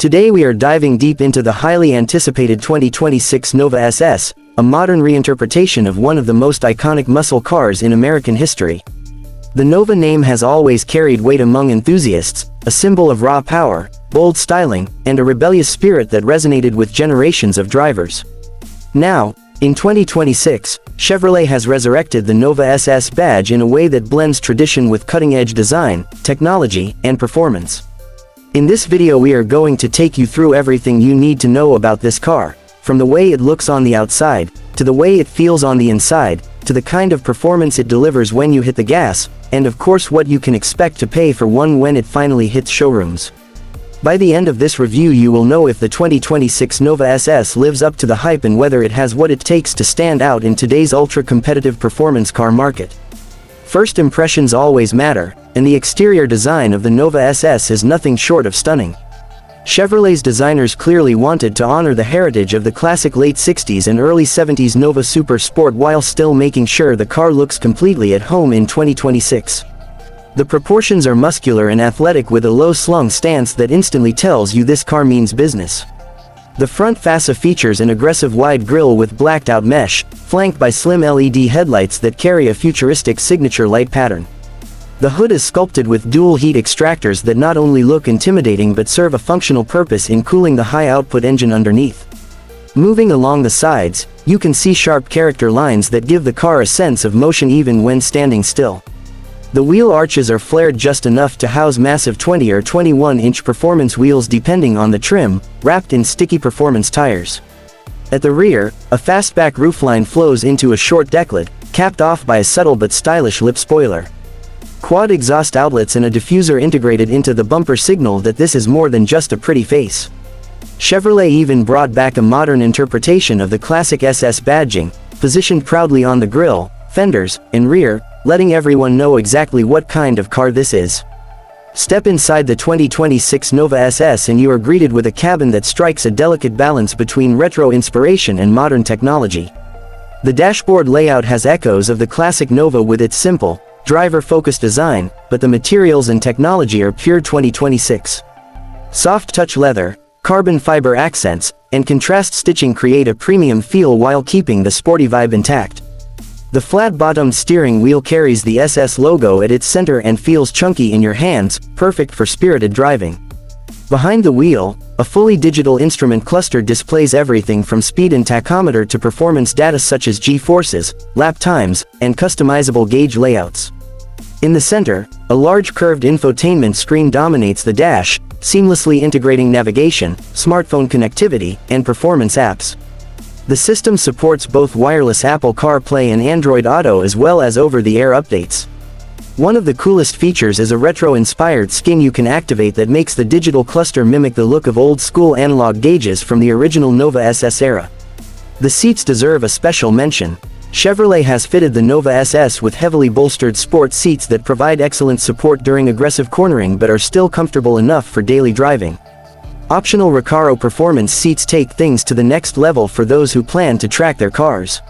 Today we are diving deep into the highly anticipated 2026 Nova SS, a modern reinterpretation of one of the most iconic muscle cars in American history. The Nova name has always carried weight among enthusiasts, a symbol of raw power, bold styling, and a rebellious spirit that resonated with generations of drivers. Now, in 2026, Chevrolet has resurrected the Nova SS badge in a way that blends tradition with cutting-edge design, technology, and performance. In this video we are going to take you through everything you need to know about this car, from the way it looks on the outside, to the way it feels on the inside, to the kind of performance it delivers when you hit the gas, and of course what you can expect to pay for one when it finally hits showrooms. By the end of this review you will know if the 2026 Nova SS lives up to the hype and whether it has what it takes to stand out in today's ultra-competitive performance car market. First impressions always matter, and the exterior design of the Nova SS is nothing short of stunning. Chevrolet's designers clearly wanted to honor the heritage of the classic late 60s and early 70s Nova Super Sport while still making sure the car looks completely at home in 2026. The proportions are muscular and athletic with a low-slung stance that instantly tells you this car means business. The front fascia features an aggressive wide grille with blacked-out mesh, flanked by slim LED headlights that carry a futuristic signature light pattern. The hood is sculpted with dual heat extractors that not only look intimidating but serve a functional purpose in cooling the high-output engine underneath. Moving along the sides, you can see sharp character lines that give the car a sense of motion even when standing still. The wheel arches are flared just enough to house massive 20 or 21-inch performance wheels depending on the trim, wrapped in sticky performance tires. At the rear, a fastback roofline flows into a short decklet, capped off by a subtle but stylish lip spoiler. Quad exhaust outlets and a diffuser integrated into the bumper signal that this is more than just a pretty face. Chevrolet even brought back a modern interpretation of the classic SS badging, positioned proudly on the grille, fenders, and rear, letting everyone know exactly what kind of car this is. Step inside the 2026 Nova SS and you are greeted with a cabin that strikes a delicate balance between retro inspiration and modern technology. The dashboard layout has echoes of the classic Nova with its simple, driver-focused design, but the materials and technology are pure 2026. Soft touch leather, carbon fiber accents, and contrast stitching create a premium feel while keeping the sporty vibe intact. The flat-bottomed steering wheel carries the SS logo at its center and feels chunky in your hands, perfect for spirited driving. Behind the wheel, a fully digital instrument cluster displays everything from speed and tachometer to performance data such as G-forces, lap times, and customizable gauge layouts. In the center, a large curved infotainment screen dominates the dash, seamlessly integrating navigation, smartphone connectivity, and performance apps. The system supports both wireless Apple CarPlay and Android Auto as well as over-the-air updates. One of the coolest features is a retro-inspired skin you can activate that makes the digital cluster mimic the look of old-school analog gauges from the original Nova SS era. The seats deserve a special mention. Chevrolet has fitted the Nova SS with heavily bolstered sport seats that provide excellent support during aggressive cornering but are still comfortable enough for daily driving. Optional Recaro performance seats take things to the next level for those who plan to track their cars.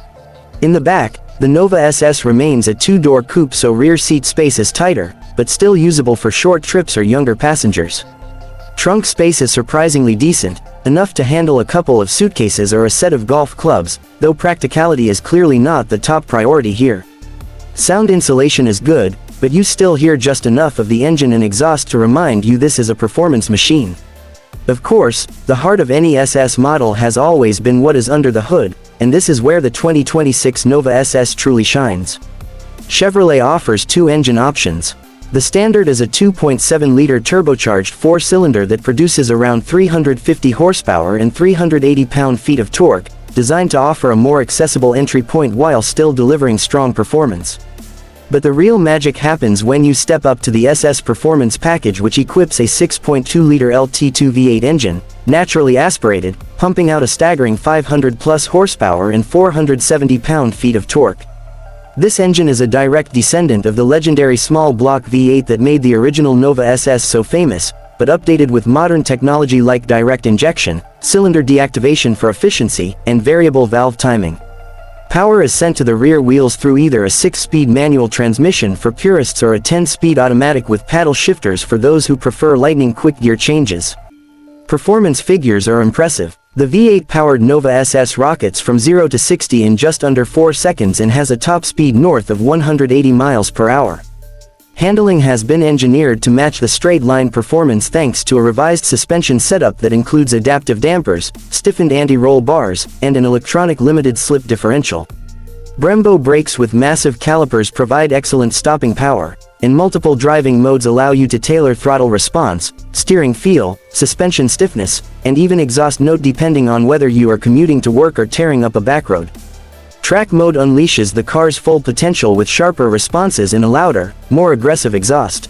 In the back, the Nova SS remains a two-door coupe so rear seat space is tighter, but still usable for short trips or younger passengers. Trunk space is surprisingly decent, enough to handle a couple of suitcases or a set of golf clubs, though practicality is clearly not the top priority here. Sound insulation is good, but you still hear just enough of the engine and exhaust to remind you this is a performance machine. Of course, the heart of any SS model has always been what is under the hood, and this is where the 2026 Nova SS truly shines. Chevrolet offers two engine options. The standard is a 2.7-liter turbocharged four-cylinder that produces around 350 horsepower and 380 pound-feet of torque, designed to offer a more accessible entry point while still delivering strong performance. But the real magic happens when you step up to the SS Performance Package, which equips a 6.2-liter LT2 V8 engine, naturally aspirated, pumping out a staggering 500-plus horsepower and 470 pound-feet of torque. This engine is a direct descendant of the legendary small-block V8 that made the original Nova SS so famous, but updated with modern technology like direct injection, cylinder deactivation for efficiency, and variable valve timing. Power is sent to the rear wheels through either a 6-speed manual transmission for purists or a 10-speed automatic with paddle shifters for those who prefer lightning quick gear changes. Performance figures are impressive. The V8-powered Nova SS rockets from 0 to 60 in just under 4 seconds and has a top speed north of 180 miles per hour. Handling has been engineered to match the straight-line performance thanks to a revised suspension setup that includes adaptive dampers, stiffened anti-roll bars, and an electronic limited-slip differential. Brembo brakes with massive calipers provide excellent stopping power, and multiple driving modes allow you to tailor throttle response, steering feel, suspension stiffness, and even exhaust note depending on whether you are commuting to work or tearing up a backroad. Track mode unleashes the car's full potential with sharper responses and a louder, more aggressive exhaust.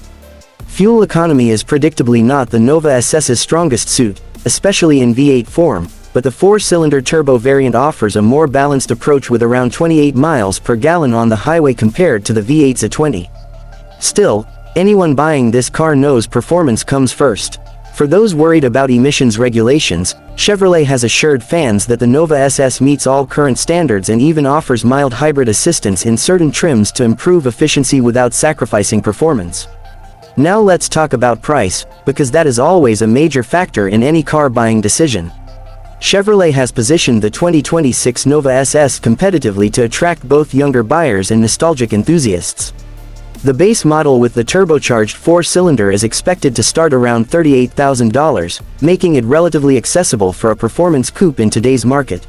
Fuel economy is predictably not the Nova SS's strongest suit, especially in V8 form, but the 4-cylinder turbo variant offers a more balanced approach with around 28 miles per gallon on the highway compared to the V8's 20. Still, anyone buying this car knows performance comes first. For those worried about emissions regulations, Chevrolet has assured fans that the Nova SS meets all current standards and even offers mild hybrid assistance in certain trims to improve efficiency without sacrificing performance. Now let's talk about price, because that is always a major factor in any car buying decision. Chevrolet has positioned the 2026 Nova SS competitively to attract both younger buyers and nostalgic enthusiasts. The base model with the turbocharged 4-cylinder is expected to start around $38,000, making it relatively accessible for a performance coupe in today's market.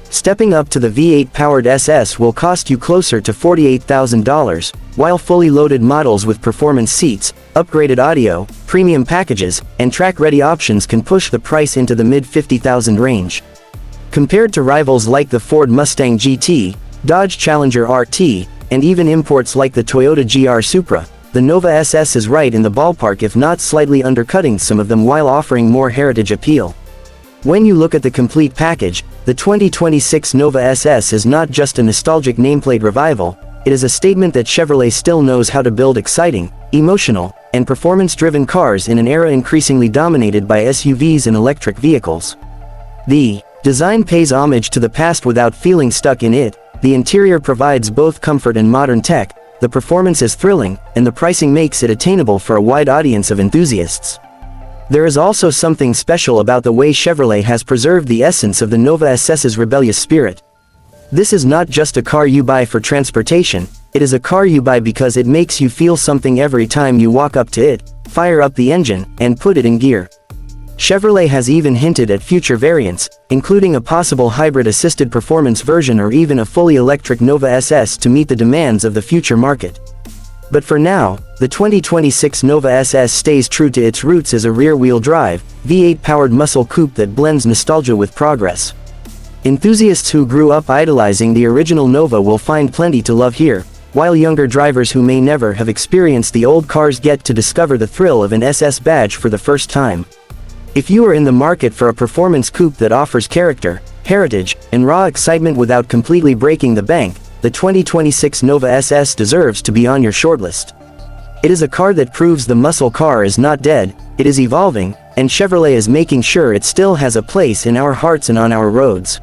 Stepping up to the V8-powered SS will cost you closer to $48,000, while fully loaded models with performance seats, upgraded audio, premium packages, and track-ready options can push the price into the mid-$50,000 range. Compared to rivals like the Ford Mustang GT, Dodge Challenger RT, and even imports like the Toyota GR Supra, the Nova SS is right in the ballpark, if not slightly undercutting some of them while offering more heritage appeal. When you look at the complete package, the 2026 Nova SS is not just a nostalgic nameplate revival, it is a statement that Chevrolet still knows how to build exciting, emotional, and performance-driven cars in an era increasingly dominated by SUVs and electric vehicles. The design pays homage to the past without feeling stuck in it. The interior provides both comfort and modern tech, the performance is thrilling, and the pricing makes it attainable for a wide audience of enthusiasts. There is also something special about the way Chevrolet has preserved the essence of the Nova SS's rebellious spirit. This is not just a car you buy for transportation, it is a car you buy because it makes you feel something every time you walk up to it, fire up the engine, and put it in gear. Chevrolet has even hinted at future variants, including a possible hybrid-assisted performance version or even a fully electric Nova SS to meet the demands of the future market. But for now, the 2026 Nova SS stays true to its roots as a rear-wheel drive, V8-powered muscle coupe that blends nostalgia with progress. Enthusiasts who grew up idolizing the original Nova will find plenty to love here, while younger drivers who may never have experienced the old cars get to discover the thrill of an SS badge for the first time. If you are in the market for a performance coupe that offers character, heritage, and raw excitement without completely breaking the bank, the 2026 Nova SS deserves to be on your shortlist. It is a car that proves the muscle car is not dead, it is evolving, and Chevrolet is making sure it still has a place in our hearts and on our roads.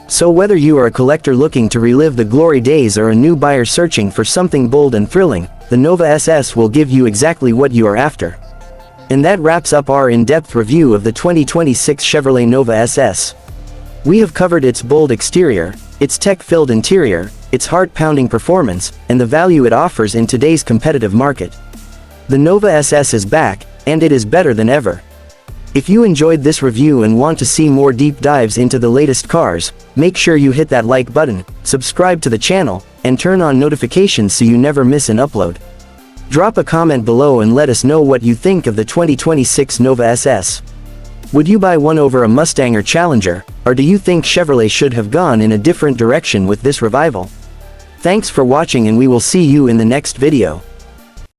So whether you are a collector looking to relive the glory days or a new buyer searching for something bold and thrilling, the Nova SS will give you exactly what you are after. And that wraps up our in-depth review of the 2026 Chevrolet Nova SS. We have covered its bold exterior, its tech-filled interior, its heart-pounding performance, and the value it offers in today's competitive market. The Nova SS is back, and it is better than ever. If you enjoyed this review and want to see more deep dives into the latest cars, make sure you hit that like button, subscribe to the channel, and turn on notifications so you never miss an upload. Drop a comment below and let us know what you think of the 2026 Nova SS. Would you buy one over a Mustang or Challenger, or do you think Chevrolet should have gone in a different direction with this revival? Thanks for watching, and we will see you in the next video.